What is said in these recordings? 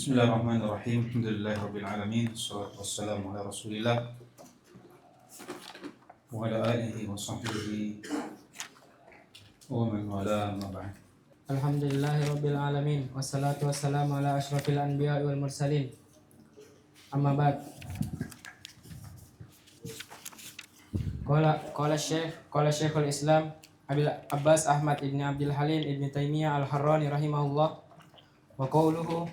Bismillahirrahmanirrahim. Alhamdulillahirabbil alamin. Wassalatu wassalamu ala Rasulillah wa ala alihi wa sahbihi wa man wala ma ba'd. Alhamdulillahirabbil alamin. Wassalatu wassalamu ala asyrafil anbiya'i wal mursalin. Amma ba'd. Qala Syekhul Islam Abil Abbas Ahmad ibn Abdul Halim ibn Taimiyah al-Harrani rahimahullah wa qawluhu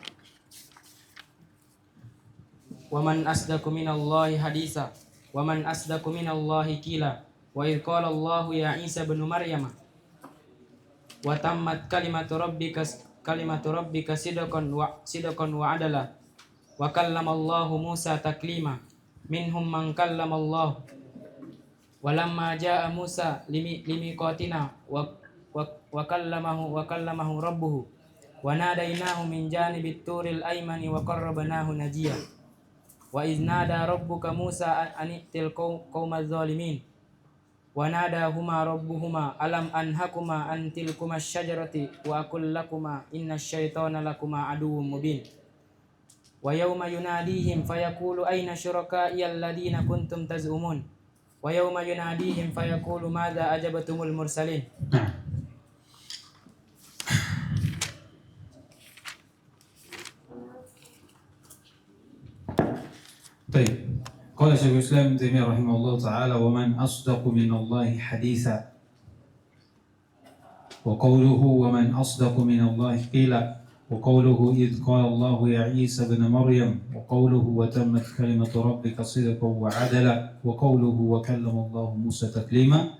wa man asdaqu minallahi haditsa wa man asdaqu minallahi qila wa idh qala Allahu ya Isa ibn Maryam wa tammat kalimatu rabbika sidqan wa adala wa kallama Allahu Musa taklima minhum man kallama Allah walamma jaa Musa limiqatina wa kallamahu rabbuhu wa nadainahu min janibit turil aymani wa qarrabnahu najiya wa iznada rabbuka Musa anitil qaumaz zalimin wa nadahuma rabbuhuma alam anhakuma an tilkuma syajarati wa aqul lakuma innash syaitana lakuma aduwwum mubin wa yawma yunadihim fayaqulu ayna syuraka'iyal ladina kuntum taz'umun wa yawma yunadihim fayaqulu madza ajabatumul mursalin. طيب. قال شيخ الإسلام ابن تيمية رحمه الله تعالى: ومن أصدق من الله حديثا. وقوله ومن أصدق من الله قيلا. وقوله إذ قال الله يا عيسى ابن مريم. وقوله وتمت كلمة ربك صدقا وعدلا. وقوله وكلم الله موسى تكليما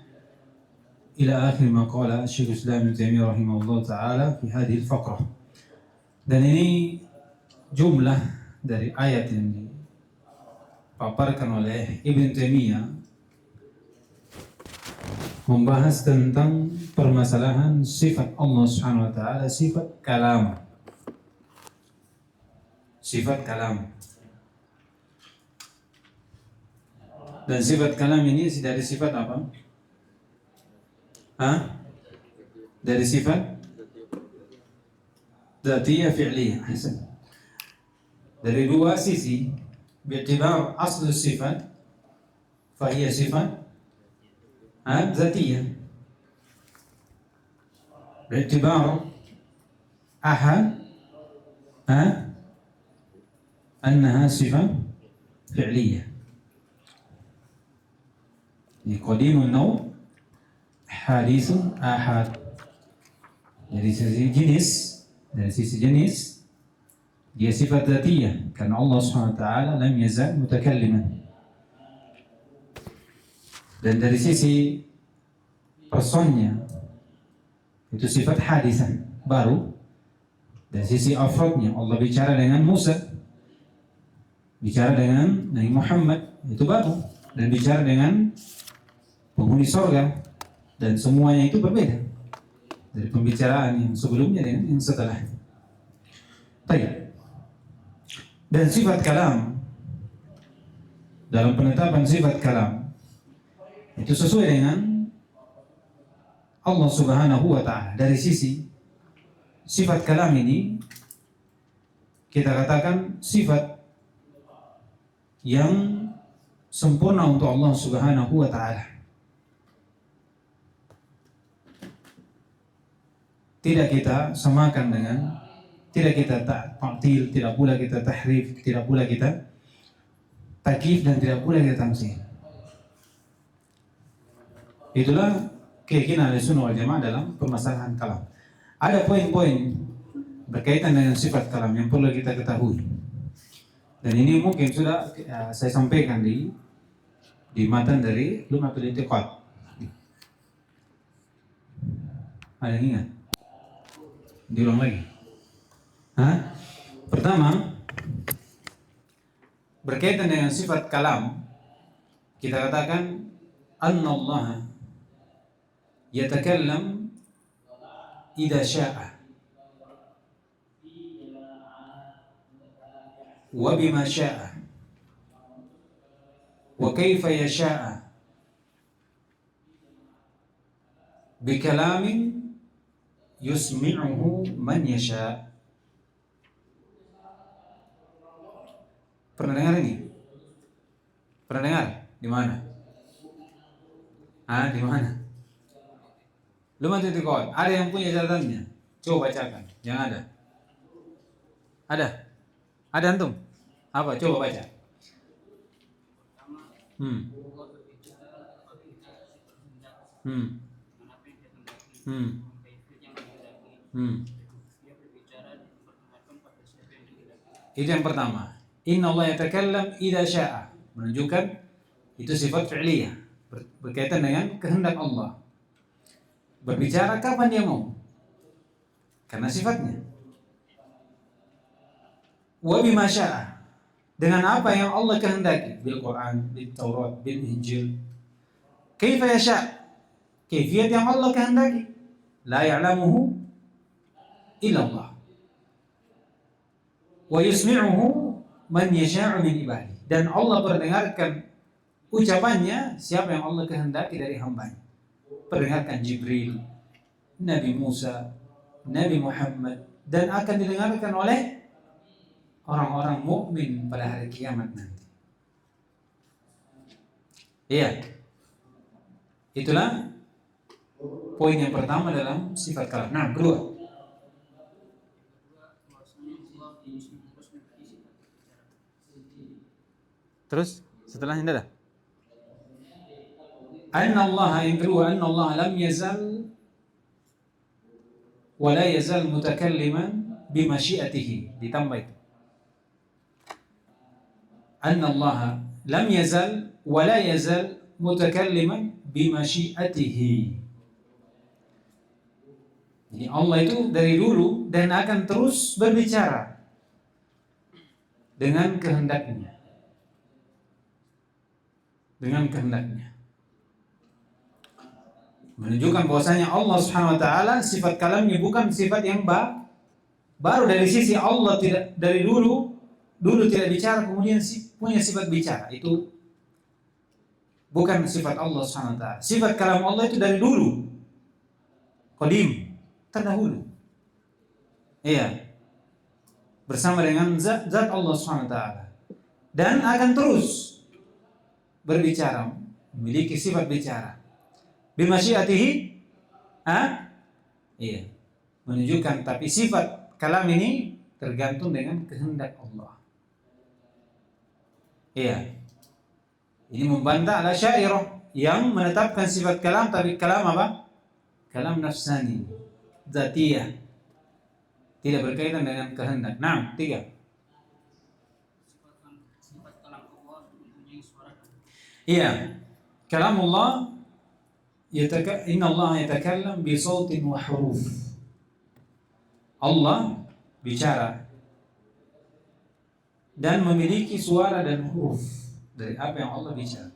إلى آخر ما قال الشيخ الإسلام ابن تيمية رحمه الله تعالى في هذه الفقرة. Dan ini jumlah dari ayat yang dipaparkan oleh Ibn Taimiyah membahas tentang permasalahan sifat Allah Subhanahu wa taala, sifat kalam. Sifat kalam. Dan sifat kalam ini dari sifat apa? Dari sifat dzatiyah fi'liyah. Dari dua sisi, bi'tibar asl sifat fahiya sifat dzatiyah. Bi'tibar ahad annaha sifat fi'liyah. Ini qadimun naw hadithun ahad. Dari sisi jenis dia sifat dzatiyah karena Allah SWT lam yazal mutakalliman. Dan dari sisi personnya itu sifat hadisah baru. Dari sisi afrodnya Allah bicara dengan Musa, bicara dengan Nabi Muhammad, itu baru. Dan bicara dengan penghuni surga, dan semuanya itu berbeda dari pembicaraan yang sebelumnya dengan yang setelah. Baik. Dan sifat kalam, dalam penetapan sifat kalam itu sesuai dengan Allah Subhanahu wa taala. Dari sisi sifat kalam ini kita katakan sifat yang sempurna untuk Allah Subhanahu wa taala. Tidak kita samakan dengan, tidak kita ta'til, tidak pula kita tahrif, tidak pula kita takyif, dan tidak pula kita tamtsil. Itulah keyakinan Ahlussunnah wal Jamaah dalam permasalahan kalam. Ada poin-poin berkaitan dengan sifat kalam yang perlu kita ketahui. Dan ini mungkin sudah saya sampaikan di matan dari Lum'atul I'tiqad. Ada yang ingat? Diulang lagi. Pertama, berkaitan dengan sifat kalam, kita katakan anna Allah yatakallam idza syaa wa bima syaa wa kaifa yashaa bi kalamin yusmi'uhu man yasha. Pernah dengar ini? Pernah dengar? Di mana? Di mana? Lumayan titik kawan. Ada yang punya catatannya? Coba bacakan. Yang ada? Ada? Ada antum? Apa? Coba baca. Hmm. Hmm. Hmm. Hmm. Itu yang pertama. Inna Allah yatakallam idza syaa. Menunjukkan itu sifat fi'liyah, berkaitan dengan kehendak Allah. Berbicara kapan dia mau, karena sifatnya. Wa bima syaa, dengan apa yang Allah kehendaki, bil Quran, bil Taurat, bil Injil. Kaifa yasha, kaifiyat yang Allah kehendaki, la ya'lamuhu illa Allah. Wa yusmi'uhu man yasha'u min ibadihi, dan Allah perdengarkan ucapannya siapa yang Allah kehendaki dari hambanya. Perdengarkan Jibril, Nabi Musa, Nabi Muhammad, dan akan didengarkan oleh orang-orang mukmin pada hari kiamat nanti. Iya. Itulah poin yang pertama dalam sifat kalam. Nah, kedua. Terus setelahnya dah. Anna Allah, yang kedua, anna Allah lam yazal wa la yazal mutakalliman bi masyiatihi. Ditambah itu. Anna Allah lam yazal wa la yazal mutakalliman bi masyiatihi. Jadi Allah itu dari dulu dan akan terus berbicara dengan kehendaknya. Dengan kehendaknya. Menunjukkan bahwasanya Allah Subhanahu wa taala sifat kalamnya bukan sifat yang baru dari sisi Allah, tidak dari dulu tidak bicara kemudian punya sifat bicara. Itu bukan sifat Allah Subhanahu wa taala. Sifat kalam Allah itu dari dulu. Qadim, terdahulu. Iya. Bersama dengan zat Allah Subhanahu wa taala. Dan akan terus berbicara, memiliki sifat bicara. Bimasyiatihi, iya, menunjukkan, tapi sifat kalam ini tergantung dengan kehendak Allah. Iya, ini membantah ala syairah yang menetapkan sifat kalam, tapi kalam apa? Kalam nafsani, zatiyah, tidak berkaitan dengan kehendak. Nah, 3. Iya, kalam Allah inna Allah yatakallam bi sautin wa huruf. Allah bicara dan memiliki suara dan huruf dari apa yang Allah bicara.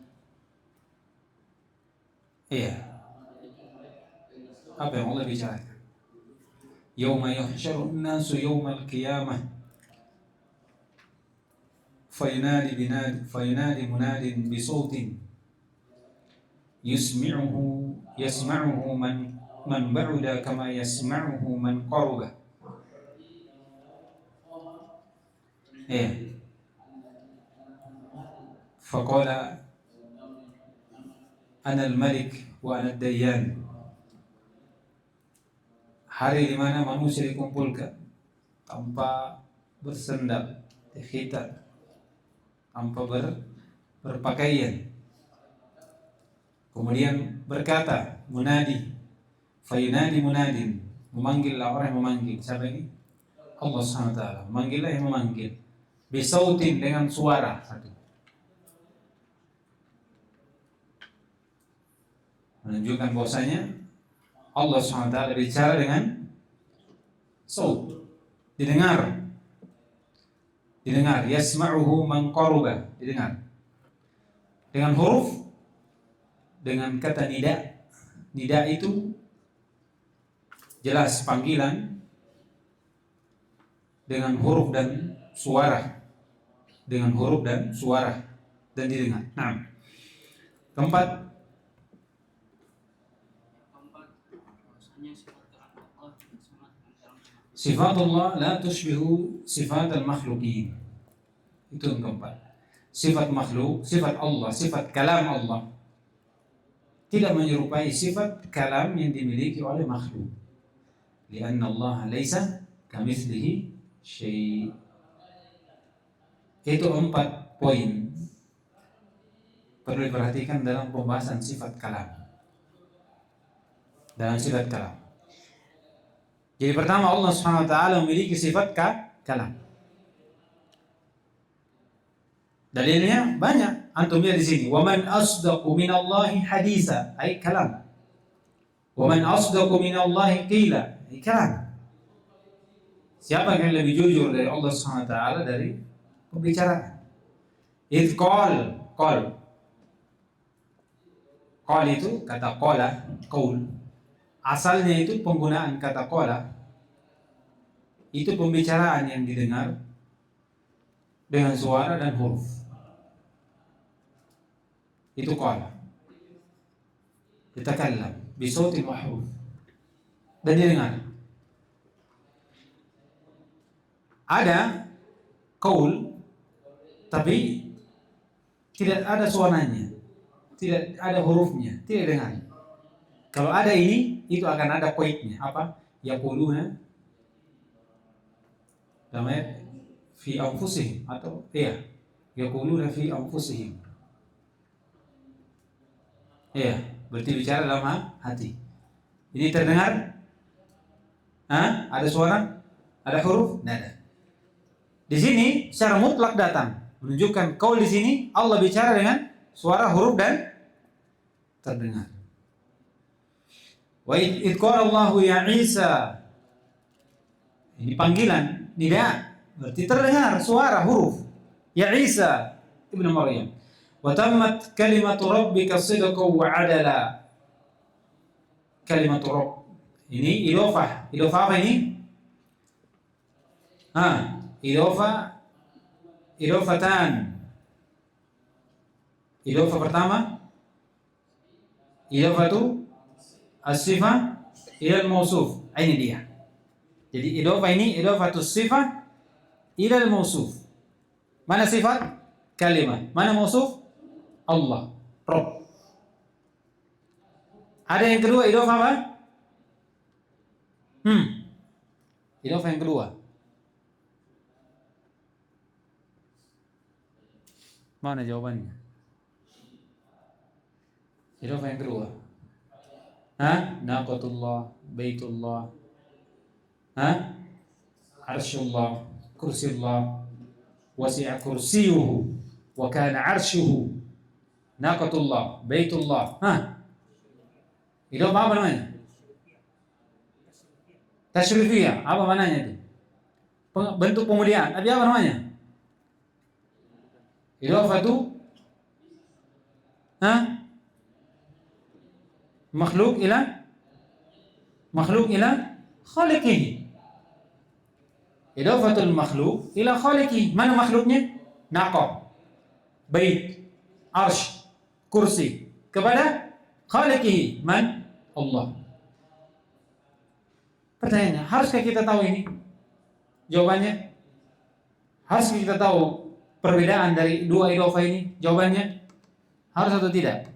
Iya. Apa yang Allah bicarakan. Yauma yuhsyarun nasu yaumal qiyamah fayunadi munadin bi sautin yasma'uhu man ba'uda kama yasma'uhu man qaruba. Faqala ana al-malik wa ana ad-dayyan. Hari di mana manusia dikumpulkan tanpa bersendal, khitan, tanpa berpakaian. Kemudian berkata munadi, fayunadi munadin, memanggillah orang yang memanggil. Siapa ini? Allah SWT. Memanggillah yang memanggil. Bisautin, dengan suara satu. Menunjukkan bahwasanya Allah SWT bicara dengan saut, didengar. Yasma'uhu man qaruba, didengar. Dengan huruf, dengan kata nida. Nida itu jelas panggilan, dengan huruf dan suara. Dengan huruf dan suara, dan didengar. Nah, 4. Sifat Allah la tushbihu sifat al-makhluqin. Itu yang keempat. Sifat makhluk, sifat Allah, sifat kalam Allah tidak menyerupai sifat kalam yang dimiliki oleh makhluk. Lianna Allah laisa kamitslihi syai'. Itu 4 poin perlu diperhatikan dalam pembahasan sifat kalam. Dalam sifat kalam. Jadi pertama, Allah Subhanahu wa taala memiliki sifat kalam. Dalilnya banyak. Antum lihat di sini, "Wa man asdaqu minallahi haditsa", ay kalam. "Wa man asdaqu minallahi qila", ay kalam. Siapa yang lebih jujur dari Allah Subhanahu wa taala dari pembicaraan? Idz qal itu kata qala, qaul. Asalnya itu penggunaan kata qala itu pembicaraan yang didengar dengan suara dan huruf. Itu qala. Yatakallam bi sautin wa huruf. Dan didengar. Ada qaul tapi tidak ada suaranya, tidak ada hurufnya, tidak dengar. Kalau ada ini, itu akan ada qaidnya. Apa? Yaquluna namanya fi anfusihim, atau yaquluna fi anfusihim. Berarti bicara dalam hati. Ini terdengar? Ada suara? Ada huruf? Tidak ada. Di sini secara mutlak datang menunjukkan qaul di sini Allah bicara dengan suara, huruf dan terdengar. Wa idz qala Allahu ya Isa. Ini panggilan, nida, berarti terdengar suara, huruf. Ya Isa ibnu Maryam. Wa tammat kalimatu rabbika sidqan wa adala. Kalimatu rabb. Ini idhofah. Idhofah apa ini? Idhofatan. Idhofah pertama, idhofatu as-sifah ila al-mausuf. Ini dia. Jadi idhofah ini idhofatu as-sifah ila al-mausuf. Mana sifat? Kalimah. Mana mausuf? Allah, Rabb. Ada yang kedua, idhofah apa? Idhofah yang kedua. Mana jawabannya? Idhofah yang kedua. Naqatullah, baitullah, arsyullah, kursiullah, wasi'a kursiyuhu wa kana arshuhu. Naqatullah, baitullah. Idhofah apa namanya? Tasyrifiyah. Apa mananya itu? Bentuk pemuliaan. Tapi apa namanya? Idhofatu makhluk ila khaliqihi. Idhofatul makhluk ila khaliqihi. Mana makhluknya? Naqah, bait, arsh, kursi. Kepada khaliqihi. Man? Allah. Pertanyaannya, haruskah kita tahu ini? Jawabannya, haruskah kita tahu perbedaan dari dua idhofah ini? Jawabannya, harus atau tidak?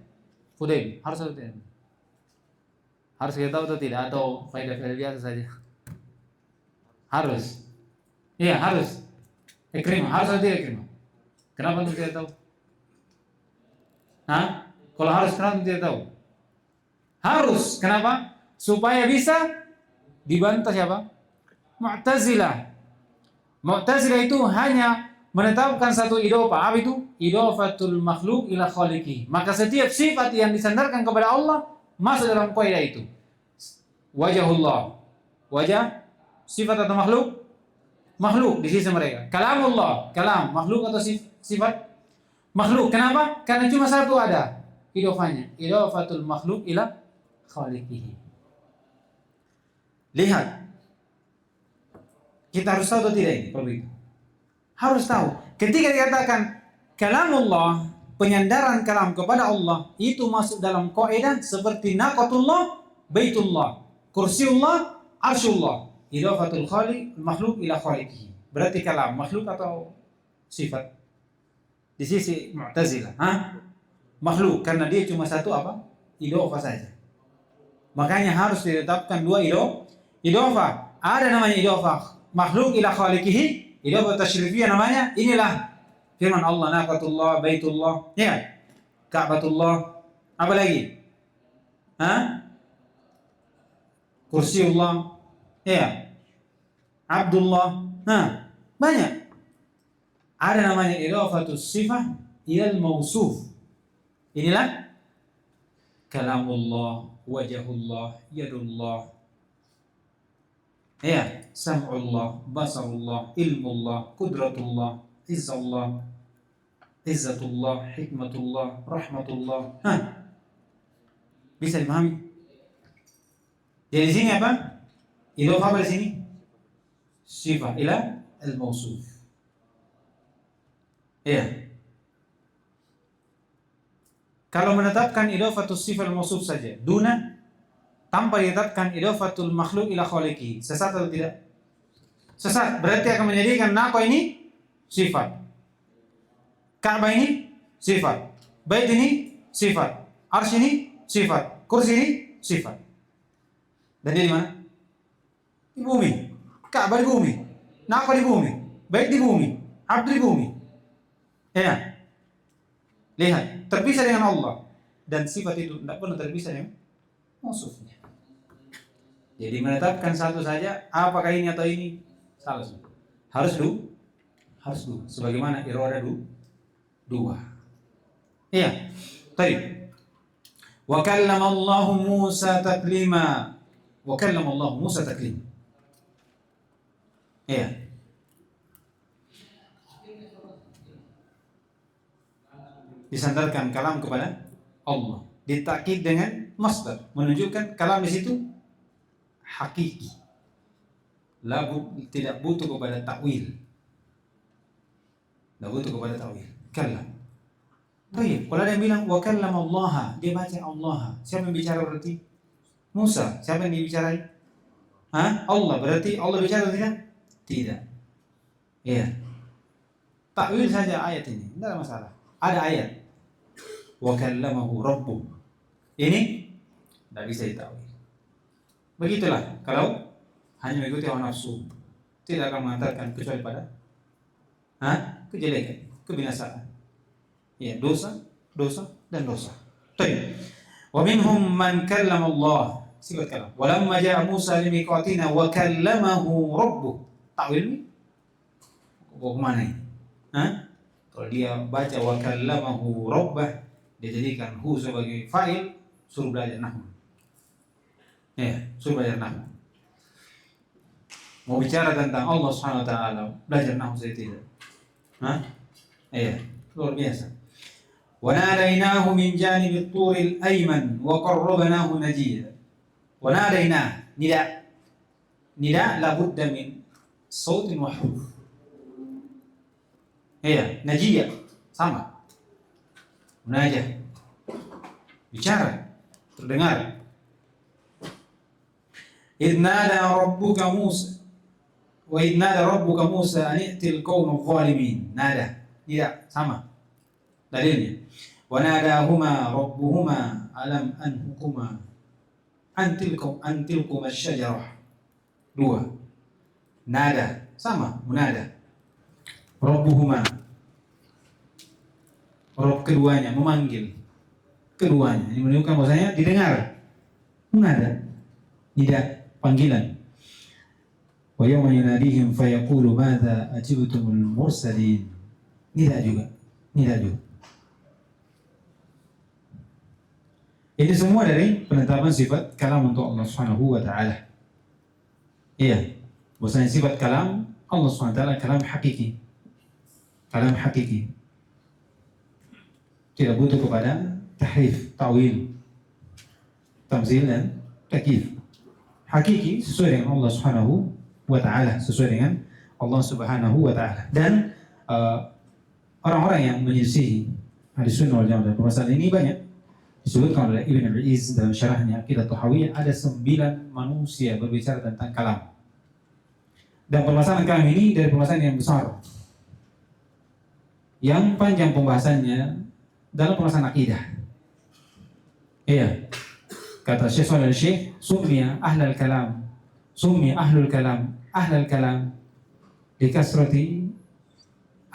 Fudail, harus atau tidak? Harus kita tahu atau tidak? Atau faedah-faedah biasa saja? Harus. Iya, harus. Ikrimah, harus atau tidak Ikrimah? Kenapa untuk tidak tahu? Kalau harus, kenapa untuk tidak tahu? Harus, kenapa? Supaya bisa dibantah siapa? Mu'tazilah. Mu'tazilah itu hanya menetapkan satu idhofah. Apa itu? Idhofatul makhluk ila khaliqi. Maka setiap sifat yang disandarkan kepada Allah masuk dalam kaidah itu. Wajahullah. Wajah sifat atau makhluk? Makhluk di sisi mereka. Kalamullah, kalam makhluk atau sifat? Makhluk. Kenapa? Karena cuma satu ada idhofahnya. Idhofatul makhluk ila khaliqihi. Lihat. Kita harus tahu atau tidak ini kalau begitu? Harus tahu. Ketika dikatakan kalamullah, penyandaran kalam kepada Allah, itu masuk dalam kaidah seperti naqatullah, baitullah, kursiullah, arsyullah. Idhofatul khaliq, makhluk ila khaliqihi. Berarti kalam makhluk atau sifat? di sisi Mu'tazilah. Makhluk karena dia cuma satu apa? Idhofah saja. Makanya harus ditetapkan dua idhofah. Ada namanya idhofah makhluk ila khaliqihi, idhofah tasyrifiyah namanya. Inilah firman Allah, naqatullah, baitullah, ya, Ka'batullah, apa lagi? Kursiullah, ya, Abdullah. Banyak. Ada namanya idhafatus sifah ilal mausuf. Inilah kalamullah, wajhullah, yadullah, ya, sam'ullah, basarullah, ilmullah, qudratullah, izzallah, izzatullah, hikmatullah, rahmatullah. Bisa dipahami? Jadi di sini apa? Idhofah apa di sini? Sifah ila al-mausuf. Ya. Kalau menetapkan idhofatus sifat al-mausuf saja, duna, tanpa ditetapkan idhofatul makhluk ila khaliqi, sesat atau tidak? Sesat, berarti akan menjadikan naqah ini sifat, Ka'bah ini sifat, bait ini sifat, arsy ini sifat, kursi ini sifat. Dan dia di mana? Di bumi. Ka'bah di bumi, naqah di bumi, bait di bumi, abd di bumi. Ya. Lihat, terpisah dengan Allah, dan sifat itu tidak pernah terpisah dengan mausufnya. Jadi menetapkan satu saja, apakah ini atau ini, salah semua. Harus dua. Sebagaimana iroda dua. Iya. Baik. Wa kallama Allah Musa taklima. Wa kallama Allah Musa taklima. Iya. Disandarkan kalam kepada Allah, ditakkid dengan masdar, menunjukkan kalam di situ hakiki, tidak butuh kepada takwil, kalam. Baik, kalau ada yang bilang wa kallama Allah, dia baca Allah, siapa yang bicara berarti? Musa, siapa yang dibicarai? Allah, berarti Allah bicara atau tidak? Tidak. Iya. Takwil saja ayat ini, tidak ada masalah. Ada ayat wa kallamahu rabbuh, ini tidak bisa ditakwil. Begitulah kalau hanya mengikuti hawa nafsu, tidak akan mengantarkan kecuali pada kejelekan, kebinasaan. Ya, dosa dan dosa. Baik. Wa minhum man kallama Allah, sifat kalam. Walamma ja'a Musa limiqatina wa kallamahu rabbuh. Takwil kemana ini? Kalau dia baca wa kallamahu rabbah, dia jadikan hu sebagai fa'il, suruh belajar nahwu. Ya, suruh belajar nahwu. Mau bicara tentang Allah Subhanahu wa taala, belajar nahwu saja tidak. Iya, luar biasa. Wa nadainahu min janibi at-turil ayman wa qarrabnahu najiya. Wa nadaina, nida la budda min sautin wa huruf. Iya, najiya sama. Munajah, bicara, terdengar. Idh nada rabbuka Musa wa idh nada rabbuka Musa an i'til qawma adh-dhalimin. Nada, tidak sama dalilnya. Wa nadahuma rabbuhuma alam anhukuma antilkum asy-syajarah. Dua. Nada sama, munada. Rabbuhuma, Rob keduanya, memanggil keduanya. Ini menunjukkan bahwasanya didengar. Munada, tidak panggilan. Wa yawma yunadihim fayaqulu madza ajibtumul mursalin. Tidak juga. Ini semua dari penetapan sifat kalam untuk Allah Subhanahu wa taala. Iya, bahwasanya sifat kalam Allah Subhanahu wa taala kalam hakiki. Kalam hakiki. Tidak butuh kepada tahrif, ta'wil, tamzil dan takyif. Hakiki sesuai dengan Allah Subhanahu wa taala, sesuai dengan Allah Subhanahu wa taala. Dan orang-orang yang menyelisihi Ahlus Sunnah wal Jamaah dalam permasalahan ini banyak. Disebutkan oleh Ibn Al-Iz dalam syarahnya Aqidah Tuhawiyah, ada 9 manusia berbicara tentang kalam. Dan permasalahan kalam ini dari permasalahan yang besar, yang panjang pembahasannya dalam pembahasan akidah. Iya. Kata Syekh Shalih Syekh, summiya ahlul kalam. Summiya ahlul kalam, ahlul kalam dikasrati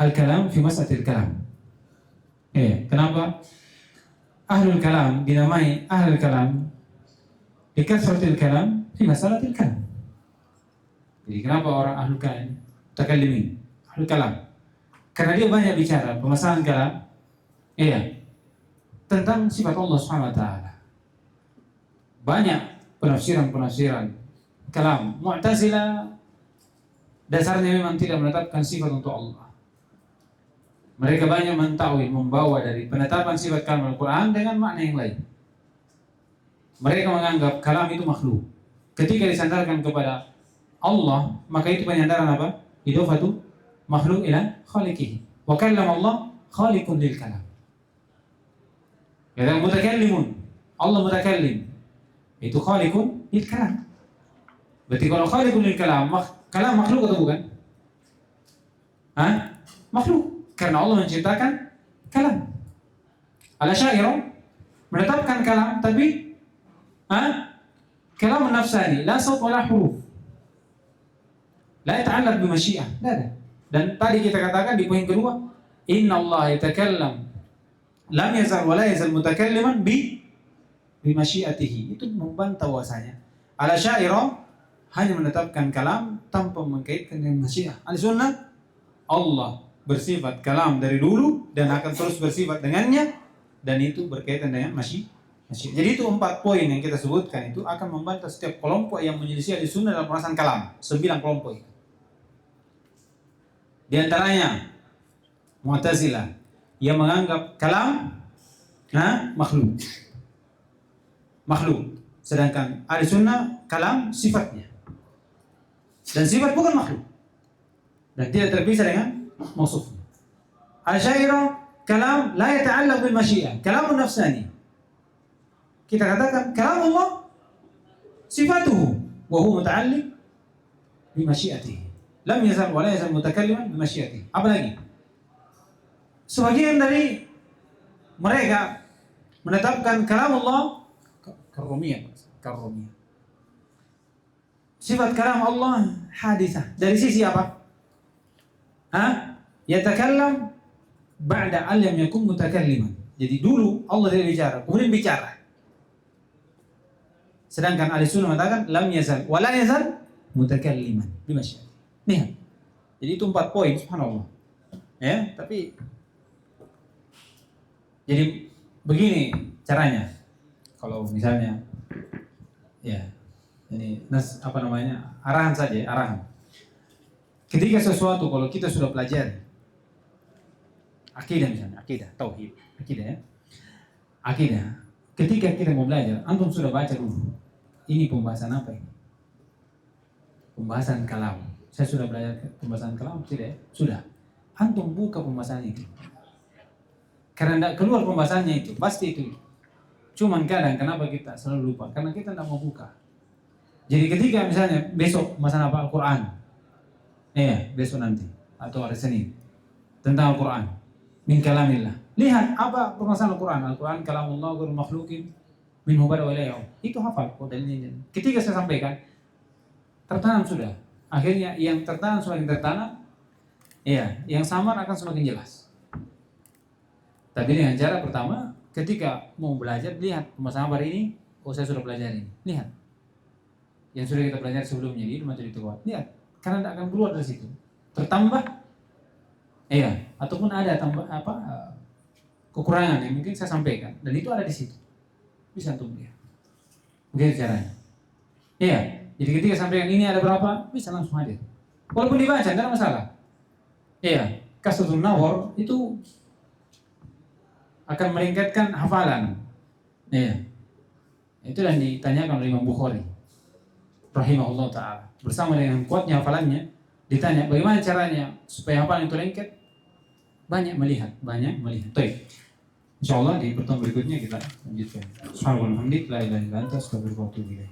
al-kalam fi mas'alatil kalam. Iya, kenapa ahlul kalam dinamai ahlul kalam dikasratil kalam fi mas'alatil kalam? Jadi kenapa orang ahlul kalam, mutakallimin, ahlul kalam? Karena dia banyak bicara permasalahan kalam, iya, tentang sifat Allah Subhanahu wa taala. Banyak penafsiran kalam. Mu'tazilah dasarnya memang tidak menetapkan sifat untuk Allah. Mereka banyak mentakwil, membawa dari penetapan sifat kalam Al-Quran dengan makna yang lain. Mereka menganggap kalam itu makhluk. Ketika disandarkan kepada Allah, maka itu penyandaran apa? Idhofatu makhluk ila khaliqihi. Wa kallama Allah khaliqun lil kalam. Kata mutakallimun, Allah mutakallim. Itu khaliqun lil kalam. Berarti kalau khaliqun lil kalam, kalam makhluk atau bukan? Hah? Makhluk. Karena Allah menciptakan kalam. Al-Asy'ariyah menetapkan kalam, tapi kalam nafsani, la saut wala huruf. La yata'allaq bi masyiah. Tidak ada. Dan tadi kita katakan di poin kedua, inna Allah yatakallam lam yazal wa la yazal mutakalliman bi masyiatihi. Itu membantah bahwasanya Al-Asy'ariyah hanya menetapkan kalam tanpa mengkaitkan dengan masyiah. Al-Sunnah, Allah bersifat kalam dari dulu dan akan terus bersifat dengannya, dan itu berkaitan dengan masyiah. Jadi itu 4 poin yang kita sebutkan itu akan membantah setiap kelompok yang menyelisih Ahlussunnah dalam pembahasan kalam. 9 kelompok itu. Di antaranya Mu'tazilah yang menganggap kalam makhluk. Sedangkan Ahlussunnah kalam sifatnya. Dan sifat bukan makhluk. Dan tidak terpisah dengan mausufnya. Asy'ariyah kalam la yata'allaq bil masyiah, kalamun nafsani. Kita katakan kalam Allah sifatuhu wa huwa muta'alliq bi masyiatihi. Lam yazal wa la yazal mutakalliman bi masyiatihi. Apalagi sebagian dari mereka menetapkan kalam Allah karomiyah. Sifat kalam Allah hadisah. Dari sisi apa? Yatakallam ba'da alam yakun mutakalliman. Jadi dulu Allah tidak bicara, kemudian bicara. Sedangkan Ahlussunnah mengatakan lam yazal wa la yazal mutakalliman bimasyiah. Lihat. Jadi itu 4 poin, subhanallah. Ya, tapi jadi begini caranya. Kalau misalnya ya, ini arahan saja, arahan. Ketika sesuatu kalau kita sudah pelajari akidah misalnya, tauhid, ya. Akidah. Ketika kita mau belajar, antum sudah baca dulu. Ini pembahasan apa ini? Pembahasan kalam. Saya sudah belajar pembahasan kalam tidak? Sudah. Antum buka pembahasan itu. Karena tidak keluar pembahasannya itu, pasti itu. Cuman kadang kenapa kita selalu lupa? Karena kita tidak mau buka. Jadi ketika misalnya besok masalah apa Al-Quran, besok nanti atau hari Senin tentang Al-Quran min kalamillah. Lihat apa permasalahan Al-Quran. Al-Quran kalamullah ghairu makhluqin minhu bada wa ilayhi. Itu hafal dalilnya. Ketika saya sampaikan tertanam sudah. Akhirnya yang tertanam semakin tertanam, yang samar akan semakin jelas. Tapi dengan cara pertama, ketika mau belajar, lihat permasalahan hari ini, saya sudah belajar ini. Lihat. Yang sudah kita pelajari sebelumnya di materi itu. Lihat. Karena tidak akan keluar dari situ. Tertambah, ataupun ada kekurangan yang mungkin saya sampaikan, dan itu ada di situ. Bisa untuk lihat. Begitu caranya. Jadi ketika sampaikan ini ada berapa, bisa langsung hadir. Walaupun dibaca, tidak ada masalah. Kasratun nawar itu akan meningkatkan hafalan. Itu yang ditanyakan oleh Imam Bukhari rahimahullah ta'ala. Bersama dengan kuatnya hafalannya, ditanya bagaimana caranya supaya hafalan itu lengket. Banyak melihat. Baik. Insyaallah di pertemuan berikutnya kita lanjutkan. Subhanallah, la ilaha illa anta, astaghfiruka wa atubu ilaik.